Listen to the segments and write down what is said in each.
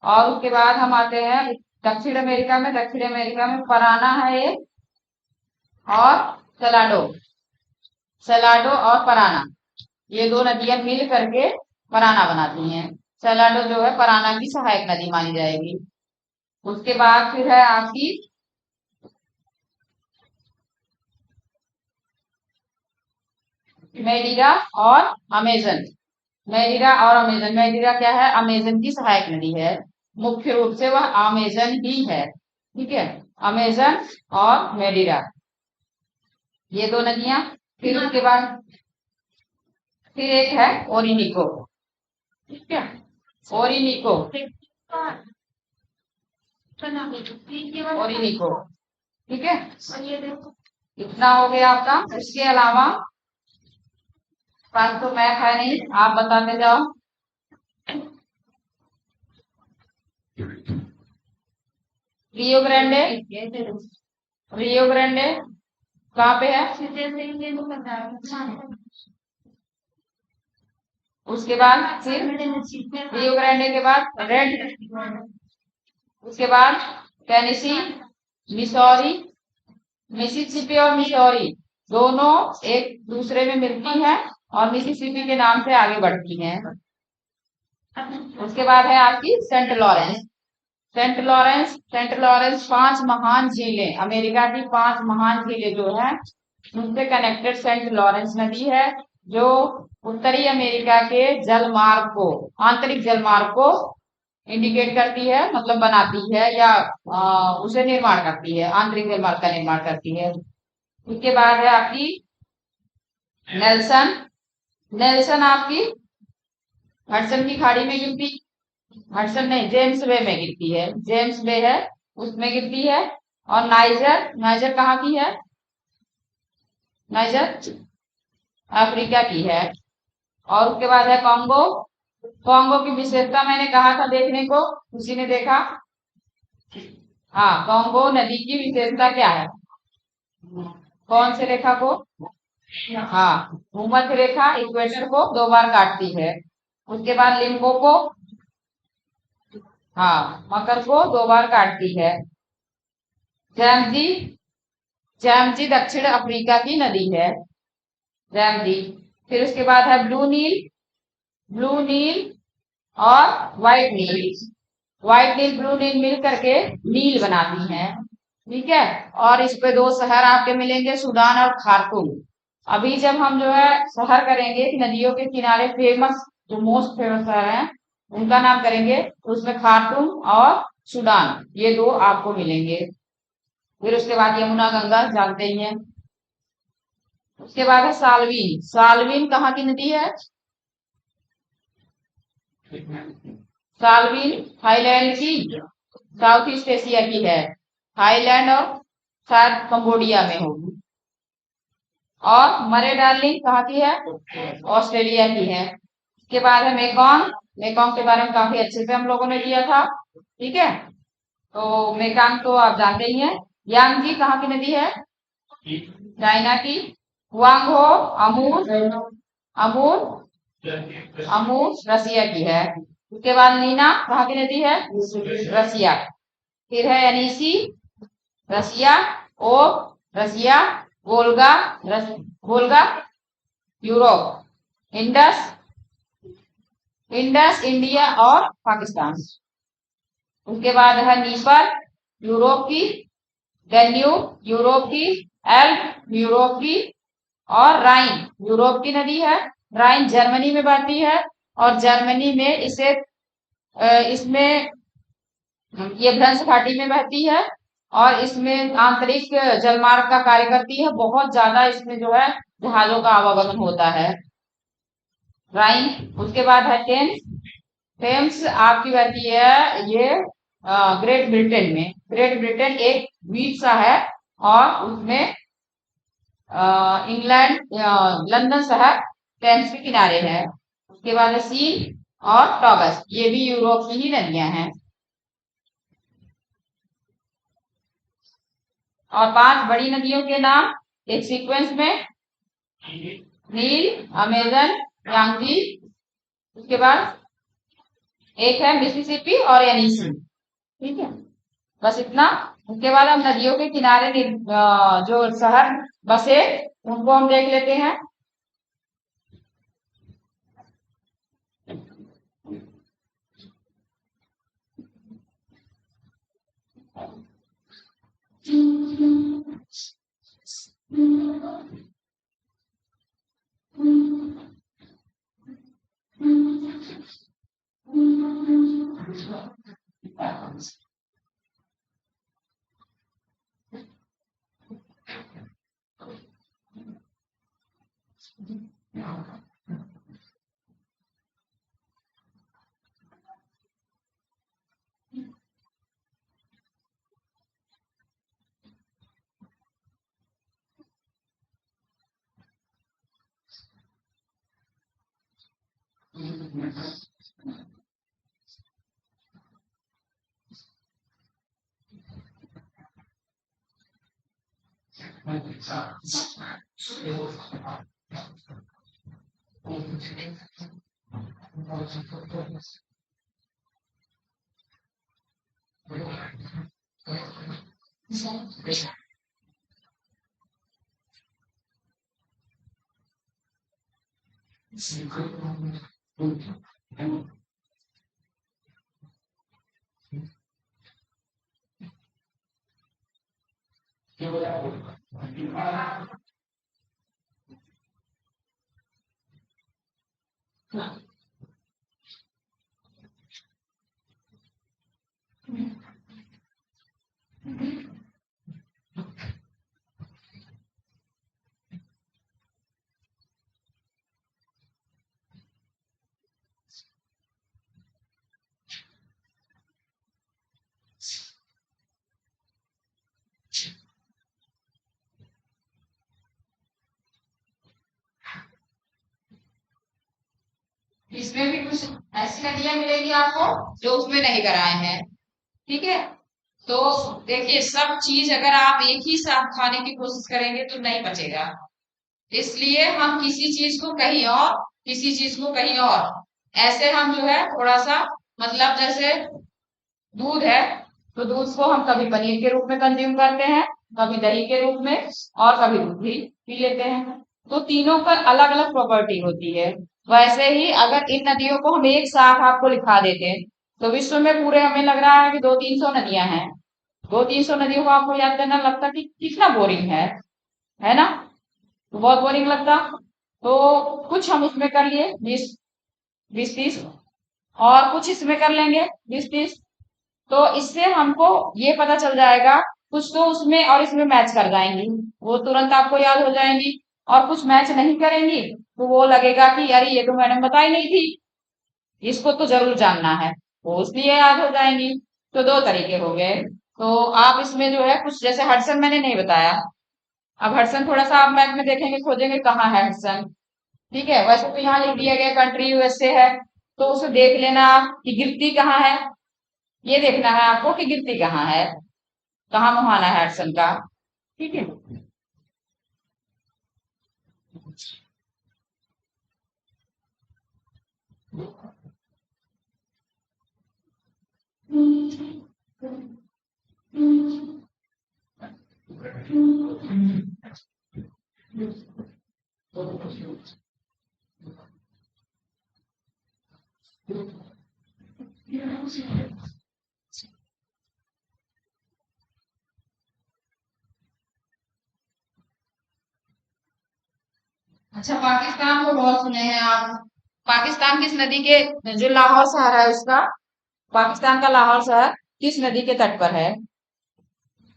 और उसके बाद हम आते हैं दक्षिण अमेरिका में। दक्षिण अमेरिका में पराना है एक, और सलाडो। सलाडो और पराना, ये दो नदियां मिल करके पराना बनाती हैं। सलाडो जो है पराना की सहायक नदी मानी जाएगी। उसके बाद फिर है आपकी मेडिरा और अमेजन। मेडिरा और अमेजन, मेडिरा क्या है? अमेजन की सहायक नदी है। मुख्य रूप से वह अमेजन ही है, ठीक है। अमेजन और मेडिरा, ये दो नदियां। फिर उसके बाद फिर एक है ओरिनिको, ठीक है। ओरिनिको, ओरिनिको, ठीक है। इतना हो गया आपका। उसके अलावा पास तो मैप है नहीं, आप बताते जाओ। रियो ग्रांडे, रियो ग्रांडे कहाँ पे है? उसके बाद फिर रियो ग्रांडे के बाद रेड, उसके बाद टेनेसी, मिसौरी। मिसिसिपी और मिसौरी दोनों एक दूसरे में मिलती है और मिसिसिपी के नाम से आगे बढ़ती हैं। उसके बाद है आपकी Saint Lawrence. Saint Lawrence, Saint Lawrence 5 महान झीलें, अमेरिका की 5 महान झीलें जो है उनसे कनेक्टेड सेंट लॉरेंस नदी है, जो उत्तरी अमेरिका के जलमार्ग को, आंतरिक जलमार्ग को इंडिकेट करती है, मतलब बनाती है या उसे निर्माण करती है, आंतरिक जलमार्ग का निर्माण करती है। उसके बाद है आपकी नेल्सन। नेल्सन आपकी हडसन की खाड़ी में गिरती, हडसन नहीं, जेम्स बे में गिरती है। जेम्स बे है उसमें गिरती है। और नाइजर, नाइजर कहाँ की है? नाइजर अफ्रीका की है। और उसके बाद है कॉन्गो। कॉन्गो की विशेषता मैंने कहा था देखने को, किसी ने देखा? हाँ, कॉन्गो नदी की विशेषता क्या है? कौन से रेखा को? हाँ, भूमध्य रेखा इक्वेटर को 2 बार काटती है। उसके बाद लिम्पोपो, हाँ, मकर को 2 बार काटती है। जैमजी, जैमजी दक्षिण अफ्रीका की नदी है, जैमजी। फिर उसके बाद है ब्लू नील, ब्लू नील और व्हाइट नील। व्हाइट नील ब्लू नील मिल करके नील बनाती हैं, ठीक है। और इस पे 2 शहर आपके मिलेंगे, सूडान और खार्तूम। अभी जब हम जो है शहर करेंगे नदियों के किनारे फेमस, जो मोस्ट फेमस शहर हैं उनका नाम करेंगे, तो उसमें खार्तूम और सूडान ये 2 आपको मिलेंगे। फिर उसके बाद यमुना गंगा जानते ही हैं। उसके बाद है साल्वीन। साल्वीन कहाँ की नदी है? साल्वीन थाईलैंड की, साउथ ईस्ट एशिया की है। थाईलैंड और शायद कंबोडिया में होगी। और मरे डार्लिंग कहाँ की है? ऑस्ट्रेलिया की है। उसके बाद है मेकॉन्ग। मेकॉन्ग के बारे में काफी अच्छे से हम लोगों ने लिया था, ठीक है। तो मेकॉन्ग तो आप जानते ही हैं। यांगजी कहाँ की नदी है? चाइना की। हुआंगहो, अमूर, अमूर, अमूर रसिया की है। उसके बाद नीना कहाँ की नदी है? रसिया। फिर है Yenisei, Russia. Ob, Russia. Volga, Volga Europe. Indus, Indus India और पाकिस्तान। उसके बाद है नीपर, यूरोप की। डेन्यूब यूरोप की। एल्ब यूरोप की। और राइन यूरोप की नदी है। राइन जर्मनी में बहती है और जर्मनी में इसमें ये भ्रंश घाटी में बहती है और इसमें आंतरिक जलमार्ग का कार्य करती है। बहुत ज्यादा इसमें जो है जहाजों का आवागमन होता है, राइन। उसके बाद है टेम्स। टेम्स आपकी बहती है ये ग्रेट ब्रिटेन में। ग्रेट ब्रिटेन एक द्वीप सा है और उसमें इंग्लैंड लंदन शहर टेम्स के किनारे है। उसके बाद है सीन और टॉगस, ये भी यूरोप की ही नदियां हैं। और 5 बड़ी नदियों के नाम एक सीक्वेंस में, नील, अमेजन, यांगी, उसके बाद एक है मिसिसिपी और एनीसी। ठीक है, बस इतना। उसके बाद हम नदियों के किनारे जो शहर बसे उनको हम देख लेते हैं। इसमें भी कुछ ऐसी नदियां मिलेगी आपको जो उसमें नहीं कराए हैं। ठीक है, तो देखिए सब चीज अगर आप एक ही साथ खाने की कोशिश करेंगे तो नहीं बचेगा। इसलिए हम किसी चीज को कहीं और, किसी चीज को कहीं और, ऐसे हम जो है थोड़ा सा, मतलब जैसे दूध है तो दूध को हम कभी पनीर के रूप में कंज्यूम करते हैं, कभी दही के रूप में, और कभी दूध भी पी लेते हैं। तो तीनों का अलग अलग प्रॉपर्टी होती है। वैसे ही अगर इन नदियों को हम एक साथ आपको लिखा देते हैं तो विश्व में पूरे हमें लग रहा है कि 200-300 नदियां हैं। 200-300 नदियों को आपको याद करना लगता कि कितना बोरिंग है ना? तो बहुत बोरिंग लगता। तो कुछ हम उसमें कर लिए 20-30, और कुछ इसमें कर लेंगे 20-30। तो इससे हमको ये पता चल जाएगा, कुछ तो उसमें और इसमें मैच कर जाएंगी, वो तुरंत आपको याद हो जाएंगी। और कुछ मैच नहीं करेंगी तो वो लगेगा कि यार ये तो मैडम बताई नहीं थी, इसको तो जरूर जानना है, वो इसलिए याद हो जाएंगी। तो दो तरीके हो गए। तो आप इसमें जो है कुछ, जैसे हडसन मैंने नहीं बताया। अब हडसन थोड़ा सा आप मैप में देखेंगे, खोजेंगे कहाँ है हडसन। ठीक है, वैसे तो यहाँ लिख दिया गया कंट्री यूएसए है, तो उसे देख लेना आप कि गिरती कहाँ है। ये देखना है आपको कि गिरती कहाँ है, कहाँ मुहाना है हडसन का। ठीक है। अच्छा, पाकिस्तान को बहुत सुने हैं आप। पाकिस्तान किस नदी के, जो लाहौर शहर है उसका, पाकिस्तान का लाहौर शहर किस नदी के तट पर है?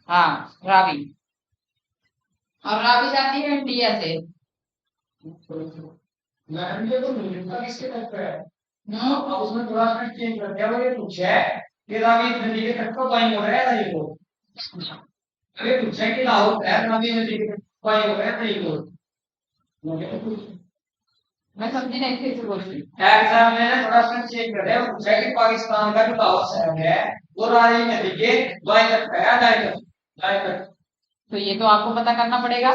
हाँ, रावी। और रावी जाती है इंडिया से। इंडिया तो किसके तट पर है? अब उसमें थोड़ा सा चेंज कर दिया, वो ये पूछा है कि रावी नदी के तट पर पानी हो रहा है नहीं हो। अरे पूछा है कि लाहौर है रावी नदी के तट पर पानी हो रहा है नहीं हो। मैं समझी नहीं, फिर से बोलिए। एग्जाम में ना थोड़ा सा चेक कर रहे हैं, पूछा है कि पाकिस्तान का जो लाहौर शहर है वो रावी नदी के बाएं तट पे है, दाएं तट, दाएं तट। तो ये तो आपको पता करना पड़ेगा।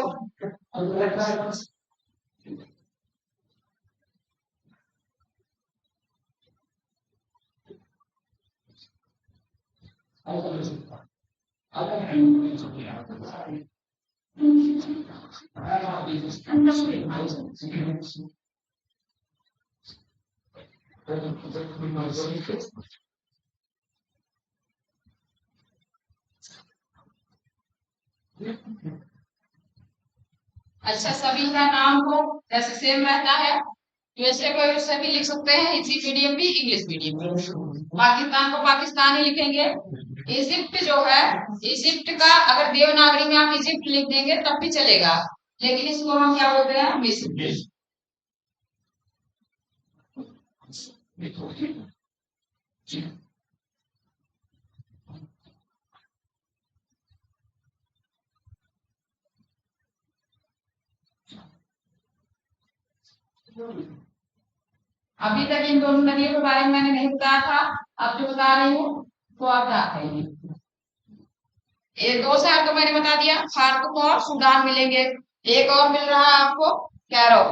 अच्छा, सभी का नाम हो जैसे सेम रहता है, वैसे कोई उससे भी लिख सकते हैं, हिंदी मीडियम भी इंग्लिश मीडियम भी। पाकिस्तान को पाकिस्तान ही लिखेंगे। इजिप्ट जो है, इजिप्ट का अगर देवनागरी में आप इजिप्ट लिख देंगे तब भी चलेगा, लेकिन इसको हम क्या बोलते हैं, मिस्र। अभी तक इन दोनों नदियों के बारे में मैंने नहीं बताया था, अब जो बता रही हूँ तो आप जानते हैं। ये दो शहर तो मैंने बता दिया, खार्तूम और सूडान मिलेंगे। एक और मिल रहा है आपको, कैरो।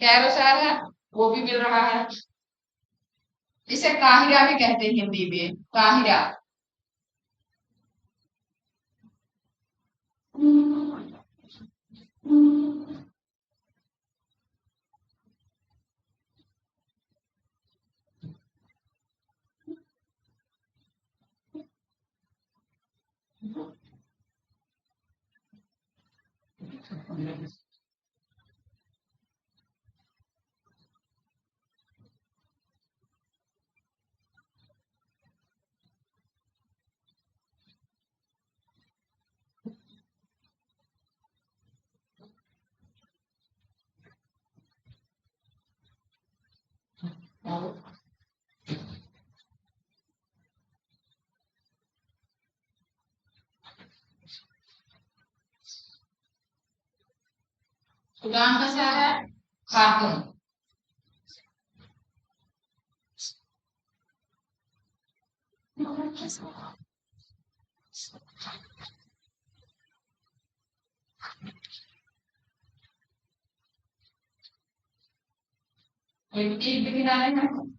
कैरो शहर है, वो भी मिल रहा है। इसे काहिरा भी कहते हैं हिंदी में, काहिरा। सूडान का शहर है खार्तूम। एक भी किनारे में।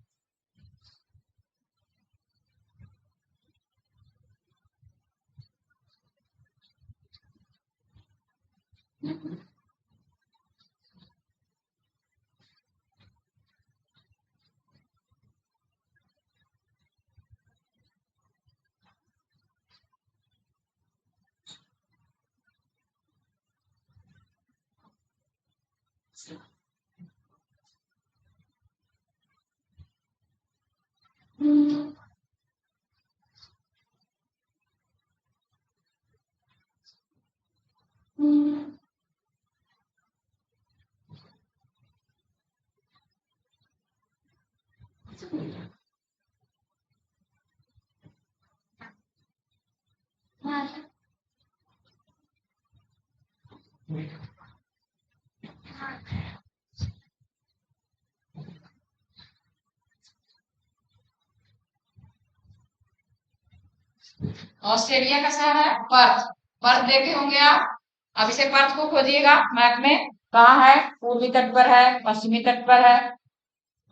ऑस्ट्रेलिया का शहर है पर्थ। पर्थ देखे होंगे आप। अब इसे पर्थ को खोजिएगा मैप में, कहाँ है, पूर्वी तट पर है, पश्चिमी तट पर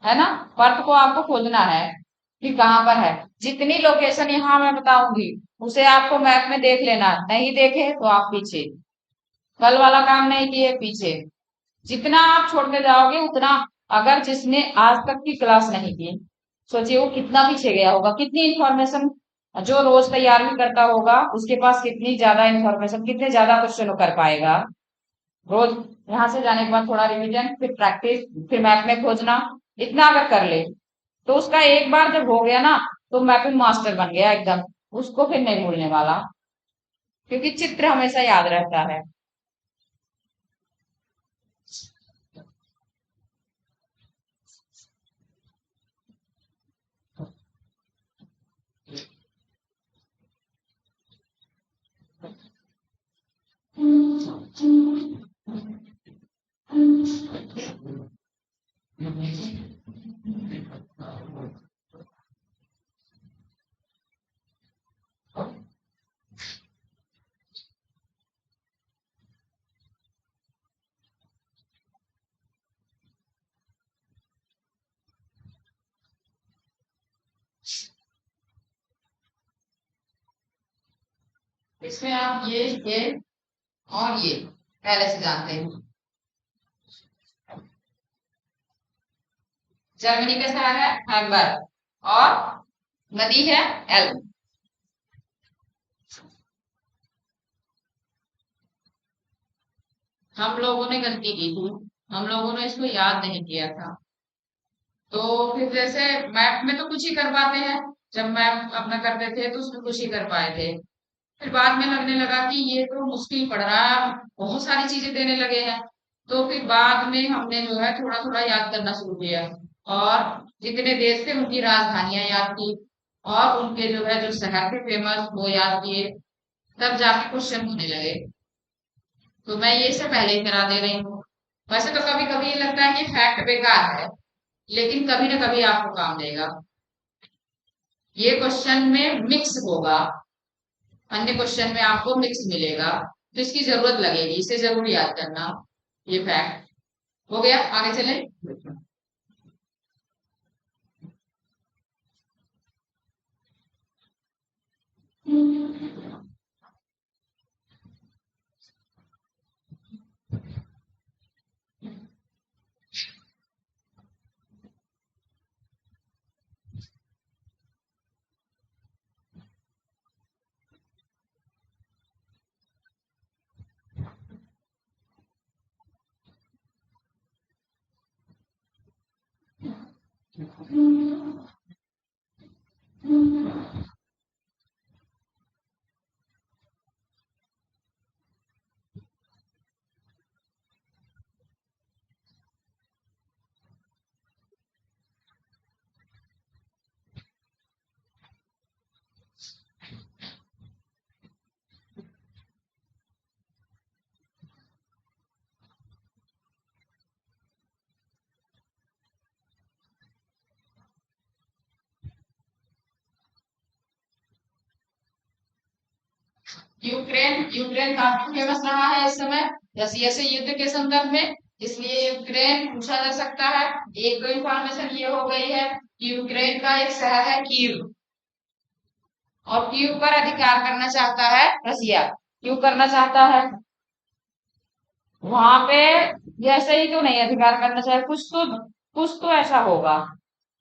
है ना। पर्थ को आपको खोजना है कि कहाँ पर है। जितनी लोकेशन यहाँ मैं बताऊंगी उसे आपको मैप में देख लेना, नहीं देखे तो आप पीछे, कल वाला काम नहीं किए पीछे। जितना आप छोड़ते जाओगे उतना, अगर जिसने आज तक की क्लास नहीं की, सोचिए वो कितना पीछे गया होगा, कितनी इंफॉर्मेशन। जो रोज तैयारी करता होगा उसके पास कितनी ज्यादा इंफॉर्मेशन, कितने ज्यादा क्वेश्चन कर पाएगा। रोज यहाँ से जाने के बाद थोड़ा रिवीजन, फिर प्रैक्टिस, फिर मैप में खोजना, इतना अगर कर ले तो उसका एक बार जब हो गया ना तो मैपिंग मास्टर बन गया एकदम। उसको फिर नहीं भूलने वाला, क्योंकि चित्र हमेशा याद रहता है। इसमें आप ये और ये पहले से जानते हैं। जर्मनी का शहर है हैम्बर्ग और नदी है एल्ब। हम लोगों ने गलती की थी, हम लोगों ने इसको याद नहीं किया था। तो फिर जैसे मैप में तो कुछ ही कर पाते हैं, जब मैप अपना करते थे तो उसमें कुछ ही कर पाए थे। फिर बाद में लगने लगा कि ये तो मुश्किल पड़ रहा है, बहुत सारी चीजें देने लगे हैं। तो फिर बाद में हमने जो है थोड़ा थोड़ा याद करना शुरू किया और जितने देश थे उनकी राजधानियां याद की और उनके जो है जो शहर थे फेमस वो याद किए, तब जाके क्वेश्चन होने लगे। तो मैं ये सब पहले ही करा दे रही हूँ। वैसे तो कभी कभी ये लगता है कि फैक्ट बेकार है, लेकिन कभी ना कभी आपको काम देगा। ये क्वेश्चन में मिक्स होगा, अन्य क्वेश्चन में आपको मिक्स मिलेगा, तो इसकी जरूरत लगेगी, इसे जरूर याद करना। ये फैक्ट हो गया, आगे चले। यूक्रेन यूक्रेन काफी फेमस रहा है इस समय रसिया से युद्ध के संदर्भ में, इसलिए यूक्रेन पूछा जा सकता है। एक तो इंफॉर्मेशन ये हो गई है कि यूक्रेन का एक शहर है कीव, और कीव पर अधिकार करना चाहता है रसिया। क्यों करना चाहता है? वहां पे जैसे ही तो नहीं अधिकार करना चाहे, कुछ तो ऐसा होगा।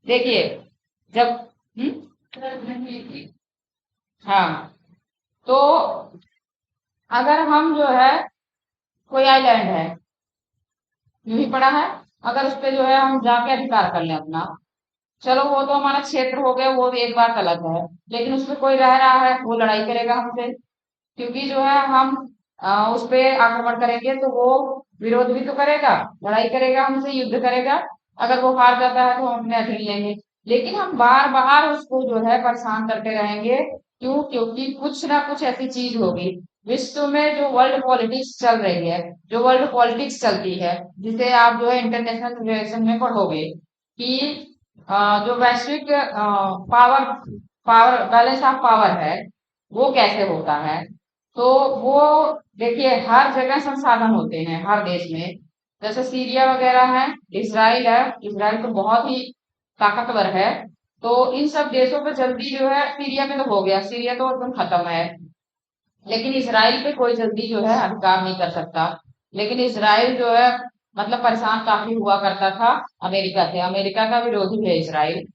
देखिए, जब हाँ, तो अगर हम जो है कोई आइलैंड है, यूं ही पड़ा है, अगर उस पे जो है हम जाके अधिकार कर लें अपना, चलो वो तो हमारा क्षेत्र हो गया, वो एक बात अलग है। लेकिन उसमें कोई रह रहा है, वो लड़ाई करेगा हमसे, क्योंकि जो है हम उस पे आक्रमण करेंगे तो वो विरोध भी तो करेगा, लड़ाई करेगा हमसे, युद्ध करेगा। अगर वो हार जाता है तो हम अपने अधीन लेंगे। लेकिन हम बार बार उसको जो है परेशान करते रहेंगे। क्यों? क्योंकि कुछ ना कुछ ऐसी चीज होगी विश्व में, जो वर्ल्ड पॉलिटिक्स चल रही है, जो वर्ल्ड पॉलिटिक्स चलती है, जिसे आप जो है इंटरनेशनल रिलेशन में पढ़ोगे कि जो वैश्विक power power balance of power है, वो कैसे होता है। तो वो देखिए, हर जगह संसाधन होते हैं हर देश में। जैसे सीरिया वगैरह है, इसराइल है, इसराइल तो बहुत ही ताकतवर है। तो इन सब देशों पे जल्दी जो है, सीरिया में तो हो गया, सीरिया तो एकदम खत्म है, लेकिन इसराइल पे कोई जल्दी जो है अधिकार नहीं कर सकता। लेकिन इसराइल जो है मतलब परेशान काफी हुआ करता था अमेरिका से, अमेरिका का विरोधी है इसराइल।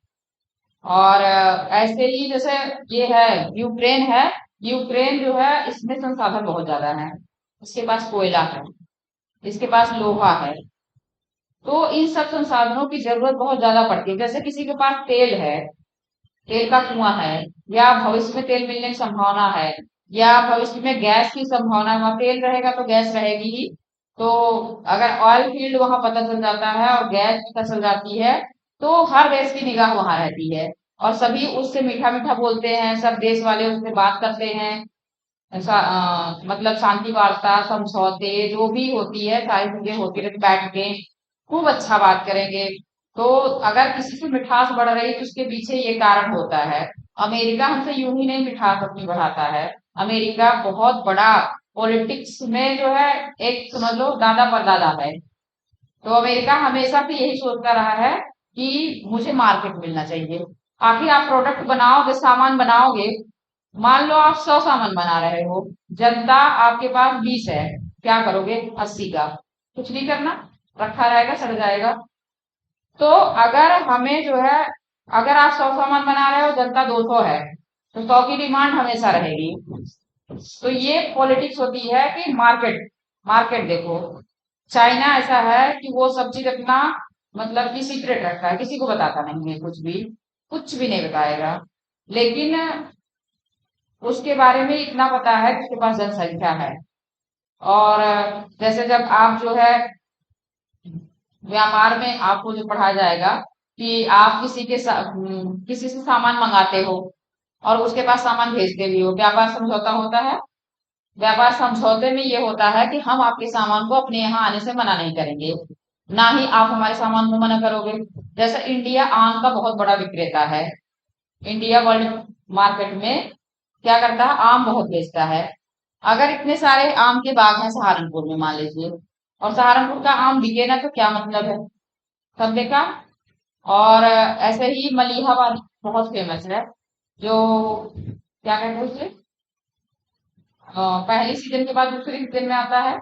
और ऐसे ही जैसे ये है यूक्रेन है, यूक्रेन जो है इसमें संसाधन बहुत ज्यादा है, इसके पास कोयला है, इसके पास लोहा है। तो इन सब संसाधनों की जरूरत बहुत ज्यादा पड़ती है। जैसे किसी के पास तेल है, तेल का कुआं है, या भविष्य में तेल मिलने की संभावना है, या भविष्य में गैस की संभावना है, वहां तेल रहेगा तो गैस रहेगी ही। तो अगर ऑयल फील्ड वहां पता चल जाता है और गैस पता चल जाती है, तो हर देश की निगाह वहां रहती है और सभी उससे मीठा मीठा बोलते हैं, सब देश वाले उससे बात करते हैं। ऐसा मतलब शांति वार्ता, समझौते जो भी होती है, सारी चीजें होती रहती, बैठ के खूब अच्छा बात करेंगे। तो अगर किसी से मिठास बढ़ रही तो उसके पीछे ये कारण होता है। अमेरिका हमसे यूं ही नहीं मिठास अपनी बढ़ाता है, अमेरिका बहुत बड़ा पॉलिटिक्स में जो है एक समझ लो दादा परदादा है। तो अमेरिका हमेशा से यही सोचता रहा है कि मुझे मार्केट मिलना चाहिए। आखिर आप प्रोडक्ट बनाओगे, सामान बनाओगे, मान लो आप 100 सामान बना रहे हो, जनता आपके पास 20 है, क्या करोगे? 80 का कुछ नहीं करना, रखा रहेगा, सड़ जाएगा। तो अगर हमें जो है, अगर आप 100 सामान बना रहे हो, जनता 200 है, तो 100 की डिमांड हमेशा रहेगी। तो ये पॉलिटिक्स होती है कि मार्केट, मार्केट देखो, चाइना ऐसा है कि वो सब चीज अपना मतलब कि सीक्रेट रखता है, किसी को बताता नहीं है, कुछ भी नहीं बताएगा। लेकिन उसके बारे में इतना पता है कि उसके पास जनसंख्या है। और जैसे जब आप जो है व्यापार में आपको जो पढ़ाया जाएगा कि आप किसी से सामान मंगाते हो और उसके पास सामान भेजते भी हो, व्यापार समझौता होता है। व्यापार समझौते में ये होता है कि हम आपके सामान को अपने यहाँ आने से मना नहीं करेंगे, ना ही आप हमारे सामान को मना करोगे। जैसे इंडिया आम का बहुत बड़ा विक्रेता है, इंडिया वर्ल्ड मार्केट में क्या करता है, आम बहुत बेचता है। अगर इतने सारे आम के बाग हैं सहारनपुर में मान लीजिए, और सहारनपुर का आम बिके ना, तो क्या मतलब है? सब देखा। और ऐसे ही मलिहा वाली बहुत फेमस है, जो क्या कहते हैं उसे, पहली सीजन के बाद दूसरी सीजन में आता है,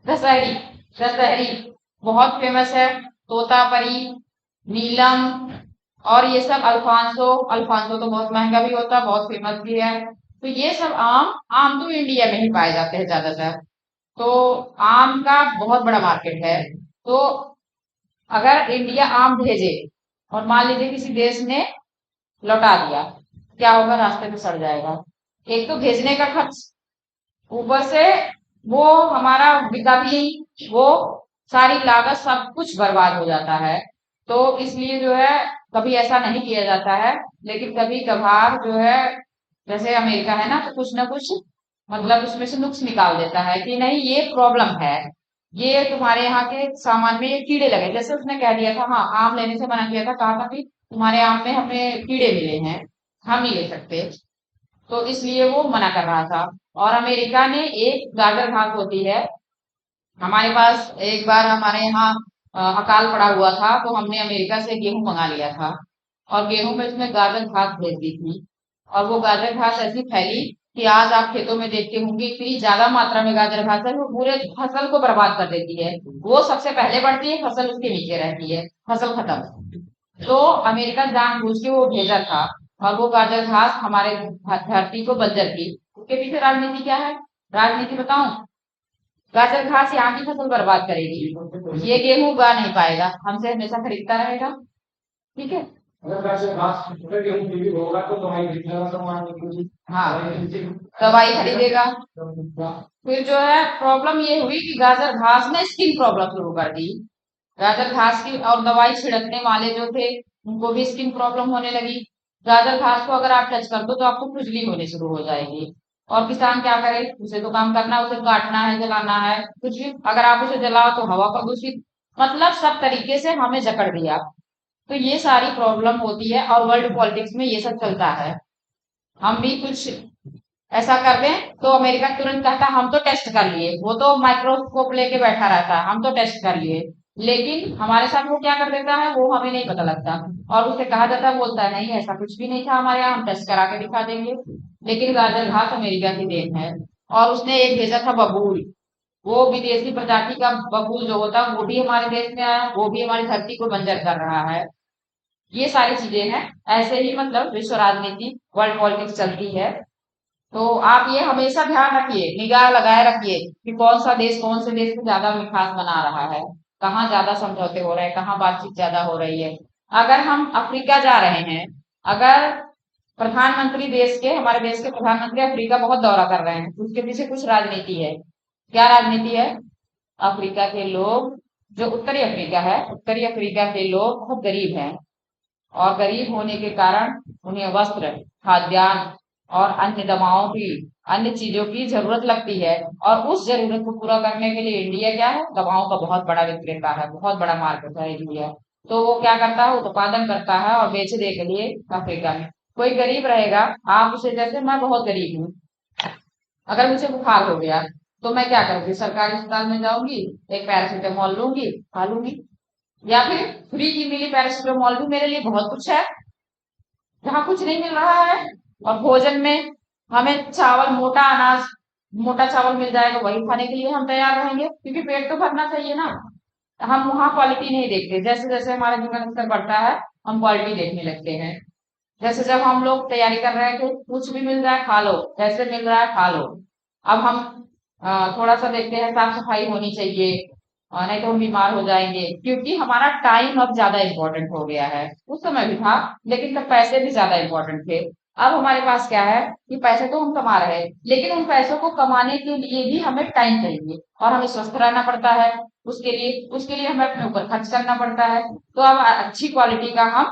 दशहरी। दशहरी बहुत फेमस है, तोतापरी, नीलम, और ये सब अल्फांसो। अल्फांसो तो बहुत महंगा भी होता है, बहुत फेमस भी है। तो ये सब आम, आम तो इंडिया में ही पाए जाते हैं ज्यादातर। तो आम का बहुत बड़ा मार्केट है। तो अगर इंडिया आम भेजे और मान लीजिए किसी देश ने लौटा दिया, क्या होगा? रास्ते में सड़ जाएगा। एक तो भेजने का खर्च, ऊपर से वो हमारा बिका भी नहीं, वो सारी लागत सब कुछ बर्बाद हो जाता है। तो इसलिए जो है कभी ऐसा नहीं किया जाता है। लेकिन कभी कभार जो है, जैसे अमेरिका है ना, तो कुछ ना कुछ मतलब उसमें से नुक्स निकाल देता है कि नहीं ये प्रॉब्लम है, ये तुम्हारे यहाँ के सामान में ये कीड़े लगे। जैसे उसने कह दिया था, हाँ आम लेने से मना किया था, कहा था कि तुम्हारे आम में हमें कीड़े मिले हैं, हम नहीं ले सकते। तो इसलिए वो मना कर रहा था। और अमेरिका ने एक गाजर घास होती है, हमारे पास एक बार हमारे यहाँ अकाल पड़ा हुआ था, तो हमने अमेरिका से गेहूं मंगा लिया था, और गेहूं में उसने गाजर घास भेज दी थी। और वो गाजर घास ऐसी फैली कि आज आप खेतों में देखते होंगे इतनी ज्यादा मात्रा में गाजर घास है, वो पूरे फसल को बर्बाद कर देती है। वो सबसे पहले बढ़ती है, फसल उसके नीचे रहती है, फसल खत्म। तो अमेरिका जानबूझ के वो भेजा था, और वो गाजर घास हमारे धरती को बंजर की। उसके पीछे राजनीति क्या है? राजनीति बताऊं? गाजर घास यहाँ की फसल बर्बाद करेगी, ये गेहूं उगा नहीं पाएगा, हमसे हमेशा खरीदता रहेगा। ठीक है। अगर वैसे घास अगर गेहूं भी होगा तो दवाई खरीदेगा, तो मान लीजिए हाँ, दवाई खरीदेगा। दवाई खरीदेगा। फिर जो है प्रॉब्लम ये हुई कि गाजर घास ने स्किन प्रॉब्लम शुरू कर दी। गाजर घास की और दवाई छिड़कने वाले जो थे, उनको भी स्किन प्रॉब्लम होने लगी। गाजर घास को अगर आप टच कर दो तो आपको खुजली होनी शुरू हो जाएगी। और किसान क्या करे? उसे तो काम करना है, उसे काटना है, जलाना है, कुछ भी। अगर आप उसे जलाओ तो हवा प्रदूषित, मतलब सब तरीके से हमें जकड़ दिया। तो ये सारी प्रॉब्लम होती है, और वर्ल्ड पॉलिटिक्स में ये सब चलता है। हम भी कुछ ऐसा कर दें तो अमेरिका तुरंत कहता हम तो टेस्ट कर लिए, वो तो माइक्रोस्कोप लेके बैठा रहता है, हम तो टेस्ट कर लिए। लेकिन हमारे साथ वो क्या कर देता है, वो हमें नहीं पता लगता। और उसे कहा जाता है, बोलता है नहीं ऐसा कुछ भी नहीं था हमारे यहाँ, हम टेस्ट करा के दिखा देंगे। लेकिन गाजर घास अमेरिका की देन है। और उसने एक भेजा था बबूल, वो विदेशी प्रजाति का बबूल जो होता है, वो भी हमारे देश में आया, वो भी हमारी धरती को बंजर कर रहा है। ये सारी चीजें हैं। ऐसे ही मतलब विश्व राजनीति, वर्ल्ड पॉलिटिक्स चलती है। तो आप ये हमेशा ध्यान रखिए, निगाह लगाए रखिए कि कौन सा देश कौन से देश को ज्यादा मिठास बना रहा है, कहाँ ज्यादा समझौते हो रहे हैं, कहाँ बातचीत ज्यादा हो रही है। अगर हम अफ्रीका जा रहे हैं, अगर प्रधानमंत्री देश के, हमारे देश के प्रधानमंत्री अफ्रीका बहुत दौरा कर रहे हैं, तो उसके पीछे कुछ राजनीति है। क्या राजनीति है? अफ्रीका के लोग, जो उत्तरी अफ्रीका है, उत्तरी अफ्रीका के लोग बहुत गरीब हैं, और गरीब होने के कारण उन्हें वस्त्र, खाद्यान्न और अन्य दवाओं की, अन्य चीजों की जरूरत लगती है। और उस जरूरत को पूरा करने के लिए इंडिया क्या है, दवाओं का बहुत बड़ा विक्रेता है, बहुत बड़ा मार्केट है इंडिया। तो वो क्या करता है, उत्पादन करता है और बेचने के लिए अफ्रीका में। कोई गरीब रहेगा, आप उसे, जैसे मैं बहुत गरीब हूँ, अगर मुझे बुखार हो गया तो मैं क्या करूंगी? सरकारी अस्पताल में जाऊंगी, एक पैरासीटामोल लूंगी, खा लूंगी। या फिर फ्री की मिली पैरासीटामोल भी मेरे लिए बहुत कुछ है। जहाँ कुछ नहीं मिल रहा है और भोजन में हमें चावल, मोटा अनाज, मोटा चावल मिल जाएगा, वही खाने के लिए हम तैयार रहेंगे, क्योंकि पेट तो भरना चाहिए ना। हम वहाँ क्वालिटी नहीं देखते। जैसे जैसे हमारा जीवन स्तर बढ़ता है, हम क्वालिटी देखने लगते हैं। जैसे जब हम लोग तैयारी कर रहे थे, कुछ भी मिल रहा है खा लो, जैसे मिल रहा है खा लो। अब हम थोड़ा सा देखते हैं, साफ सफाई होनी चाहिए, नहीं तो हम बीमार हो जाएंगे, क्योंकि हमारा टाइम अब ज्यादा इम्पोर्टेंट हो गया है। उस समय भी था, लेकिन तब पैसे भी ज्यादा इम्पोर्टेंट थे। अब हमारे पास क्या है कि पैसे तो हम कमा रहे हैं, लेकिन उन पैसों को कमाने के लिए भी हमें टाइम चाहिए, और हमें स्वस्थ रहना पड़ता है। उसके लिए हमें अपने ऊपर खर्च करना पड़ता है। तो अब अच्छी क्वालिटी का हम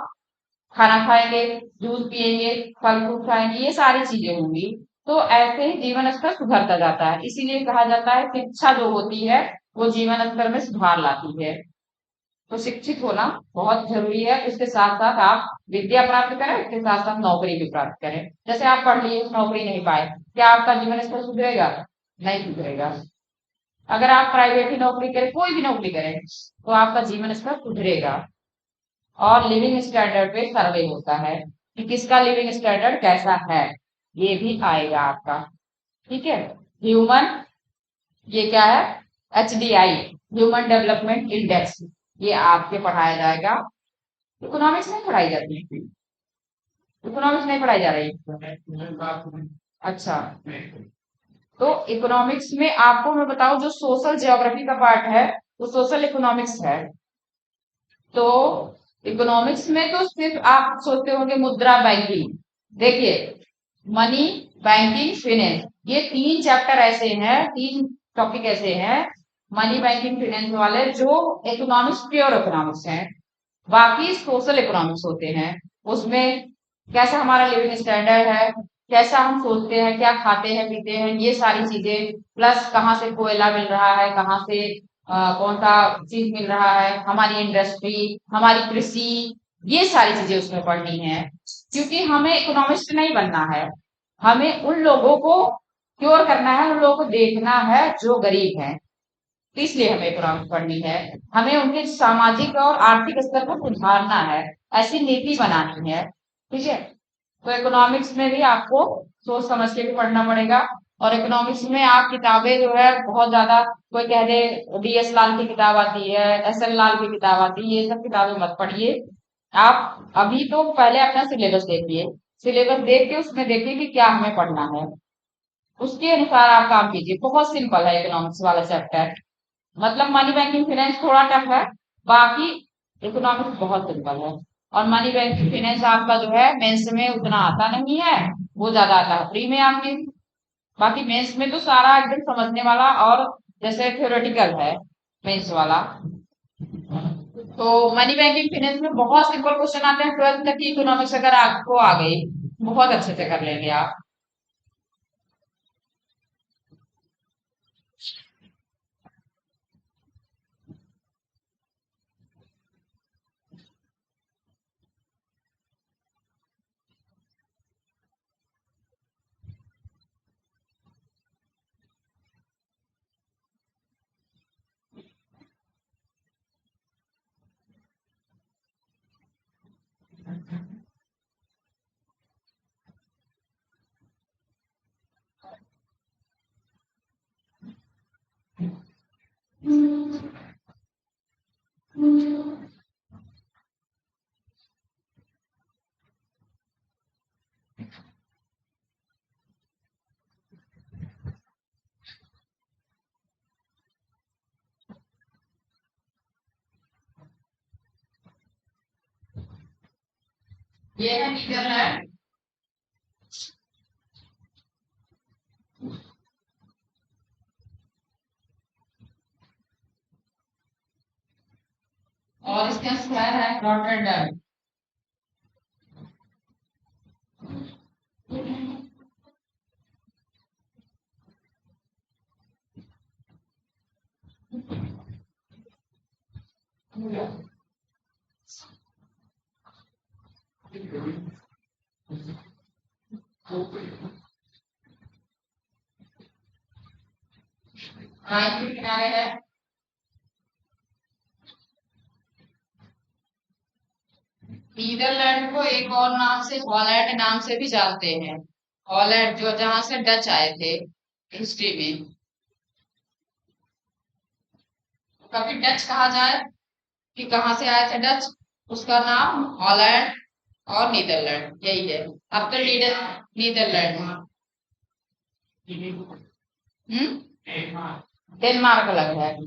खाना खाएंगे, दूध पिएंगे, फल फ्रूट खाएंगे, ये सारी चीजें होंगी। तो ऐसे ही जीवन स्तर सुधरता जाता है। इसीलिए कहा जाता है शिक्षा जो होती है वो जीवन स्तर में सुधार लाती है। तो शिक्षित होना बहुत जरूरी है। उसके साथ साथ आप विद्या प्राप्त करें, उसके साथ साथ नौकरी भी प्राप्त करें। जैसे आप पढ़ लिए, नौकरी नहीं पाए, क्या आपका जीवन स्तर सुधरेगा? नहीं सुधरेगा। अगर आप प्राइवेट ही नौकरी करें, कोई भी नौकरी करें, तो आपका जीवन स्तर सुधरेगा। और लिविंग स्टैंडर्ड पे सर्वे होता है कि किसका लिविंग स्टैंडर्ड कैसा है, ये भी आएगा आपका। ठीक है। ह्यूमन, ये क्या है? HDI, ह्यूमन डेवलपमेंट इंडेक्स, ये आपके पढ़ाया जाएगा। इकोनॉमिक्स नहीं पढ़ाई जाती है? इकोनॉमिक्स नहीं पढ़ाई जा रही? अच्छा। तो इकोनॉमिक्स में आपको मैं बताऊं, जो सोशल ज्योग्राफी का पार्ट है वो सोशल इकोनॉमिक्स है। तो इकोनॉमिक्स में तो सिर्फ आप सोचते होंगे मुद्रा, बैंकिंग। देखिए, मनी, बैंकिंग, फाइनेंस, ये तीन चैप्टर ऐसे हैं, तीन टॉपिक ऐसे हैं, मनी बैंकिंग फाइनेंस वाले, जो इकोनॉमिक्स, प्योर इकोनॉमिक्स हैं। बाकी सोशल इकोनॉमिक्स होते हैं। उसमें कैसा हमारा लिविंग स्टैंडर्ड है, कैसा हम सोचते हैं, क्या खाते हैं पीते हैं, ये सारी चीजें, प्लस कहाँ से कोयला मिल रहा है, कहाँ से कौन सा चीज मिल रहा है, हमारी इंडस्ट्री, हमारी कृषि, ये सारी चीजें उसमें पढ़नी है। क्योंकि हमें इकोनॉमिस्ट नहीं बनना है, हमें उन लोगों को क्योर करना है, उन लोगों को देखना है जो गरीब हैं। तो इसलिए हमें इकोनॉमिक्स पढ़नी है। हमें उनके सामाजिक और आर्थिक स्तर को सुधारना है, ऐसी नीति बनानी है। ठीक है। तो इकोनॉमिक्स में भी आपको सोच समझ के भी पढ़ना पड़ेगा। और इकोनॉमिक्स में आप किताबें जो है बहुत ज्यादा, कोई कह दे DS लाल की किताब आती है, SL लाल की किताब आती है, ये सब किताबें मत पढ़िए। आप अभी तो पहले अपना सिलेबस देखिए, सिलेबस देख के उसमें देखिए कि क्या हमें पढ़ना है, उसके अनुसार आप काम कीजिए। बहुत सिंपल है इकोनॉमिक्स वाला चैप्टर। मतलब मनी बैंकिंग फाइनेंस थोड़ा टफ है, बाकी इकोनॉमिक्स बहुत सिंपल है। और मनी बैंकिंग फाइनेंस आपका जो है मेंस में उतना आता नहीं है, वो ज्यादा आता है प्री में आपके। बाकी मेंस में तो सारा एकदम समझने वाला, और जैसे थ्योरेटिकल है मेंस वाला। तो मनी बैंकिंग फाइनेंस में बहुत सिंपल क्वेश्चन आते हैं, 12th तक की इकोनॉमिक्स अगर आपको आ गई, बहुत अच्छे से कर लेंगे आप। ये है नीदरलैंड। और इसका शहर है रॉटरडैम। हाँ, इसके किनारे है। नीदरलैंड को एक और नाम से हॉलैंड नाम से भी जानते हैं। हॉलैंड जो जहां से डच आए थे हिस्ट्री में। कभी डच कहा जाए कि कहाँ से आए थे डच, उसका नाम हॉलैंड और नीदरलैंड यही है। अब तो नीदरलैंड। डेनमार्क अलग है।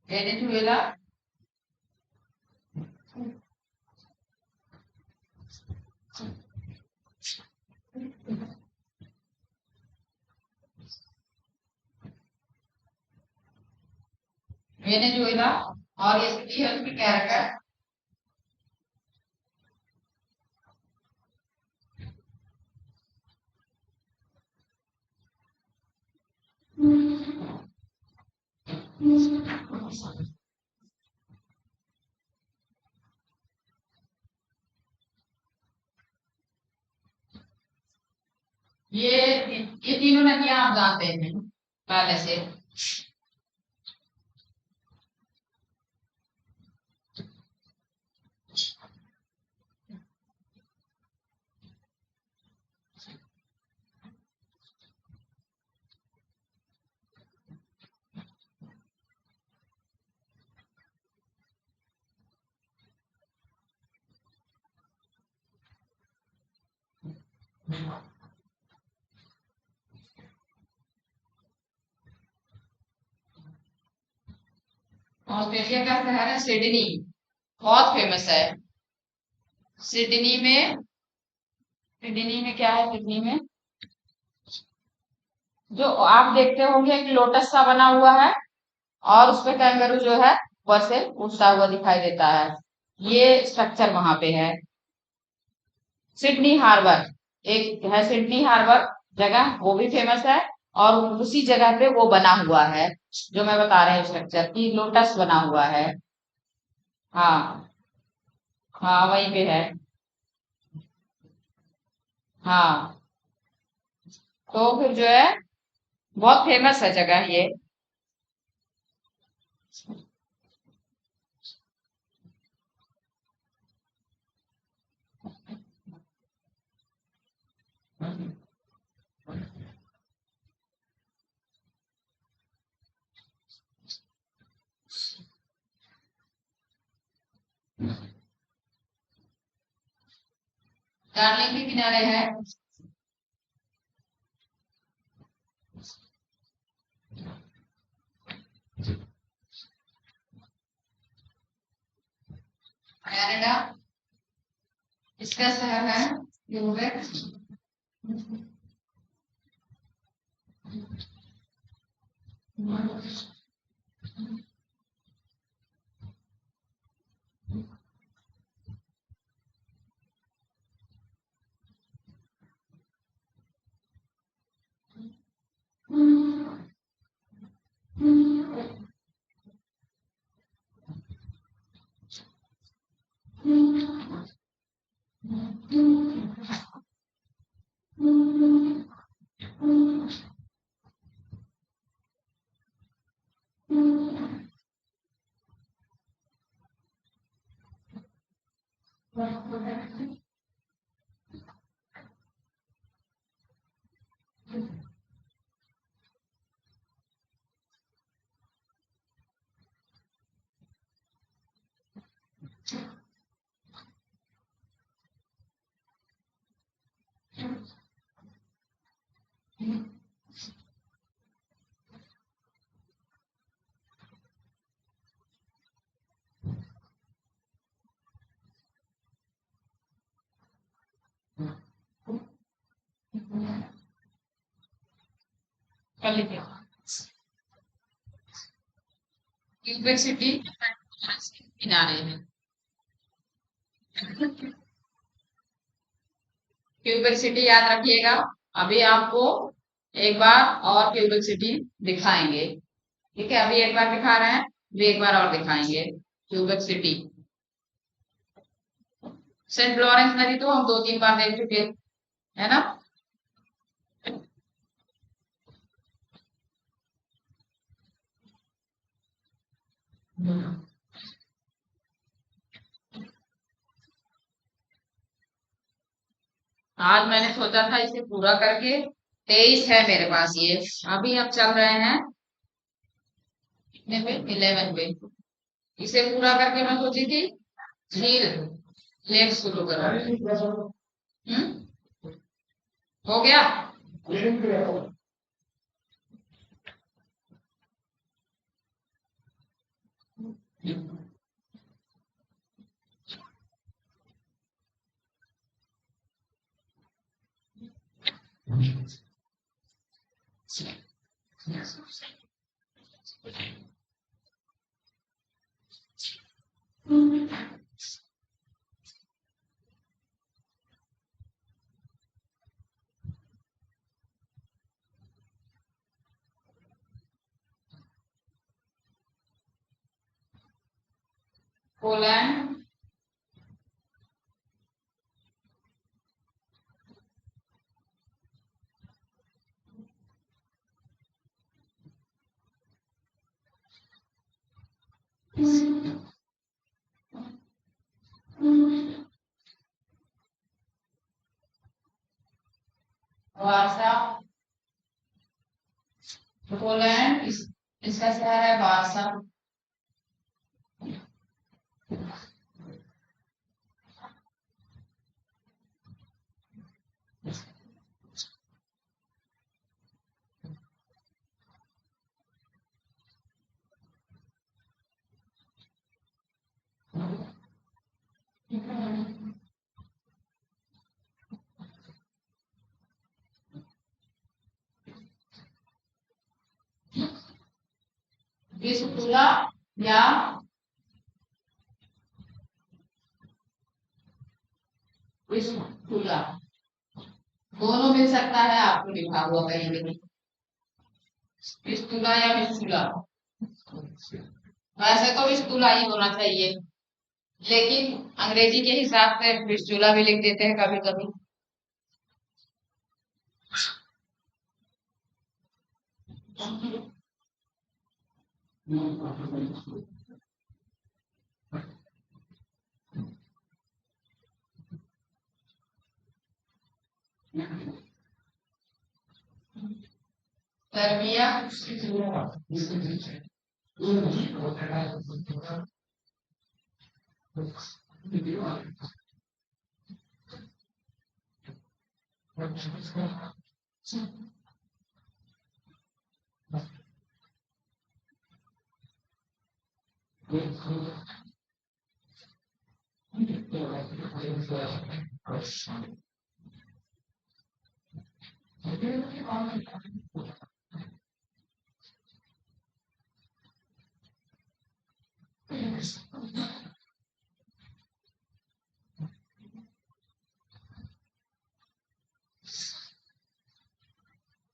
वेनेजुएला, वेनेजुएला और ये सिटी है उसकी कैरेक्टर। ये तीनों नदियां आप जानते हैं पहले से। ऑस्ट्रेलिया का शहर है सिडनी, बहुत फेमस है। सिडनी में क्या है, सिडनी में जो आप देखते होंगे एक लोटस सा बना हुआ है और उसपे कैंगरू जो है ऊपर से उड़ता हुआ दिखाई देता है, ये स्ट्रक्चर वहां पे है। सिडनी हार्बर, एक है सिडनी हार्बर जगह, वो भी फेमस है। और उसी जगह पे वो बना हुआ है जो मैं बता रही हूँ स्ट्रक्चर की, लोटस बना हुआ है। हाँ हाँ वहीं पे है। हाँ तो फिर जो है बहुत फेमस है जगह ये। डार्लिंग के किनारे है। कनाडा, इसका शहर है क्यूबेक। कर लीजिए। क्यूबिक सिटी किनारे है। क्यूबिक सिटी याद रखिएगा। अभी आपको एक बार और क्यूबिक सिटी दिखाएंगे। ठीक है, अभी एक बार दिखा रहे हैं, अभी एक बार और दिखाएंगे क्यूबिक सिटी। सेंट लॉरेंस नदी तो हम 2-3 बार देख चुके है ना। आज मैंने सोचा था इसे पूरा करके 23 है मेरे पास ये। अभी हम चल रहे हैं कितने पे, 11 पे। इसे पूरा करके मैं सोची थी झील लेक शुरू करूँ। हो गया। Poland, Warsaw. पोलैंड इसका शहर है वार्सा। विस्पुला या विस्पुला दोनों मिल सकता है, आपको लिखा हुआ कहीं भी विस्पुला या विस्पुला। वैसे तो विस्पुला ही होना चाहिए, लेकिन अंग्रेजी के हिसाब से विस्पुला भी लिख देते हैं कभी कभी। सर्बिया,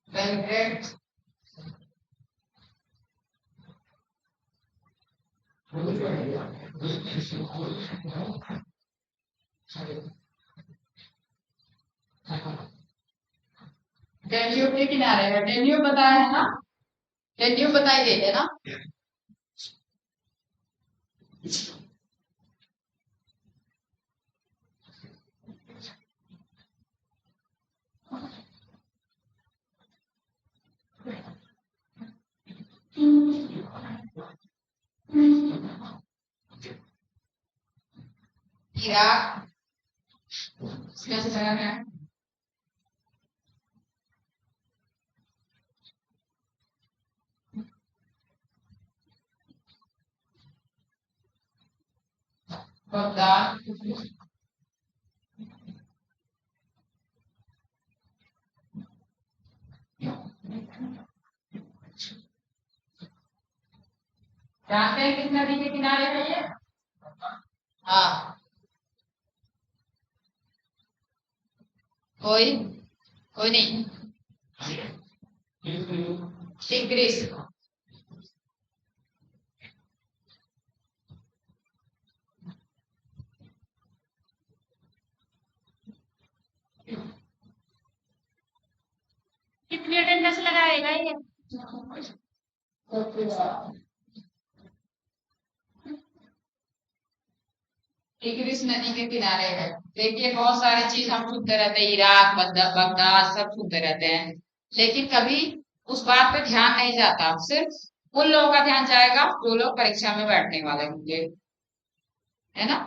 बेलग्रेड, डेन्यूब के किनारे है। डेन्यूब बताया है ना, डेन्यूब बताई गई है ना। इराक, कैसे जगह है। बगदाद, जानते हैं किस नदी के किनारे है ये? हाँ, कोई कोई नहीं। टिग्रिस। कितनी अटेंडेंस लगाएगा ये? टिग्रिस नदी के किनारे है। देखिए बहुत सारी चीज हम सुनते रहते हैं, इराक, बगदाद सब सुनते रहते हैं, लेकिन कभी उस बात पे ध्यान नहीं जाता। सिर्फ उन लोगों का ध्यान जाएगा जो लोग परीक्षा में बैठने वाले होंगे, है ना।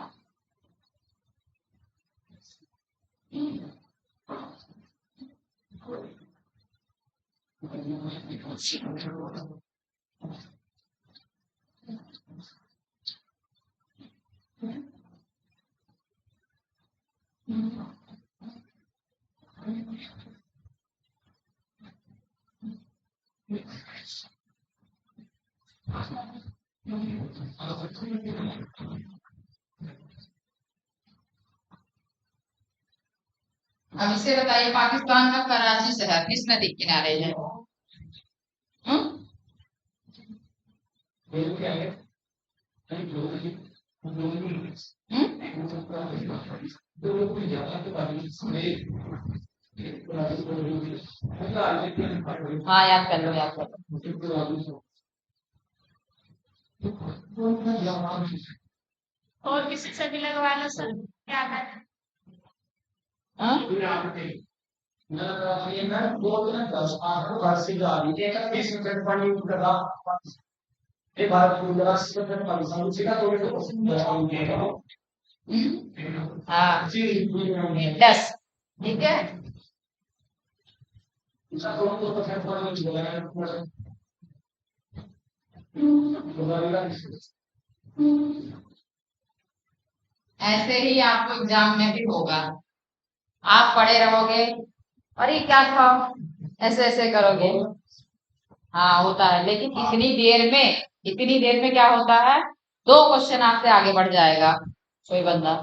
अब इसे बताइए, पाकिस्तान का कराची शहर किस नदी के किनारे है? हम्म? हाँ, याद कर लो, याद कर लो। और किसी से भी लगवा लो सर, क्या है? हाँ? हाँ, 10। ठीक है। ऐसे ही आपको एग्जाम में भी होगा। आप पढ़े रहोगे, अरे क्या था, ऐसे ऐसे करोगे। हाँ होता है, लेकिन इतनी देर में क्या होता है, 2 क्वेश्चन आपसे आगे बढ़ जाएगा कोई बंदा,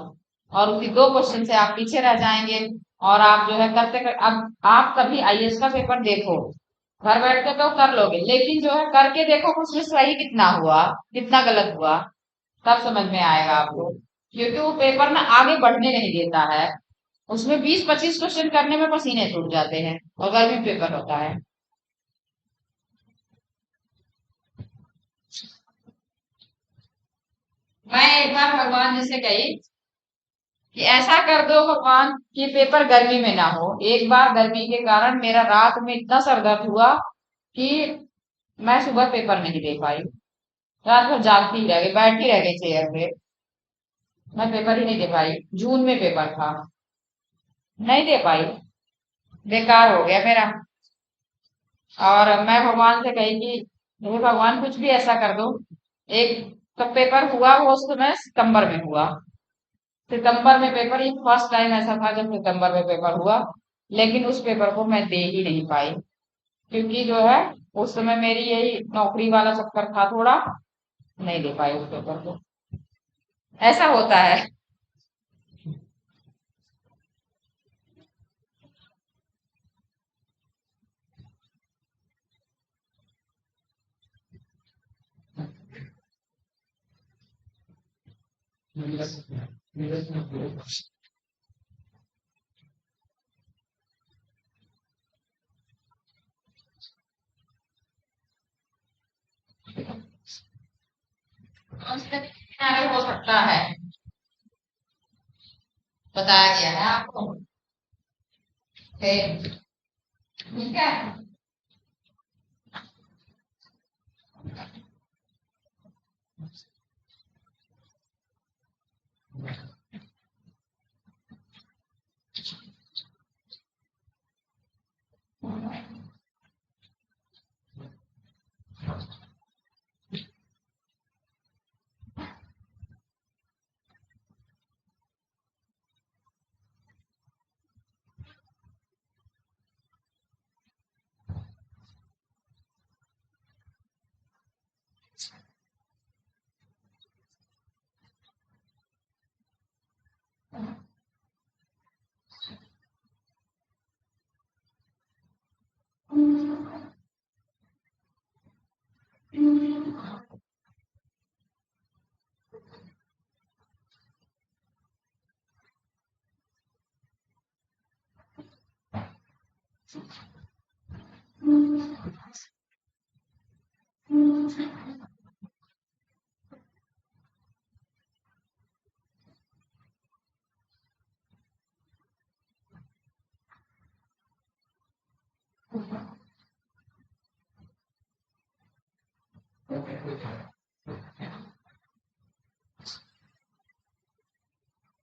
और उसी 2 क्वेश्चन से आप पीछे रह जाएंगे। और आप जो है अब आप कभी आईएएस का पेपर देखो, घर बैठ के तो कर लोगे, लेकिन जो है करके देखो कि उसमें सही कितना हुआ, कितना गलत हुआ, तब समझ में आएगा आपको। क्योंकि वो पेपर ना आगे बढ़ने नहीं देता है। उसमें 20-25 क्वेश्चन करने में पसीने छूट जाते हैं, और गर्मी पेपर होता है। मैं एक बार भगवान जी से कही कि ऐसा कर दो भगवान कि पेपर गर्मी में ना हो। एक बार गर्मी के कारण मेरा रात में इतना सर दर्द हुआ कि मैं सुबह पेपर नहीं दे पाई। रात भर जागती ही रह गई, बैठी रह गई चेयर पे। मैं पेपर ही नहीं दे पाई। जून में पेपर था, नहीं दे पाई, बेकार हो गया मेरा। और मैं भगवान से कही कि हे भगवान कुछ भी ऐसा कर दो। एक कब पेपर हुआ, वो उस समय सितंबर में हुआ। सितंबर में पेपर, ये फर्स्ट टाइम ऐसा था जब सितंबर में पेपर हुआ, लेकिन उस पेपर को मैं दे ही नहीं पाई। क्योंकि जो है उस समय मेरी यही नौकरी वाला चक्कर था थोड़ा, नहीं दे पाई उस पेपर को। ऐसा होता है। किनारे हो सकता है, बताया गया है आपको। फिर ठीक है।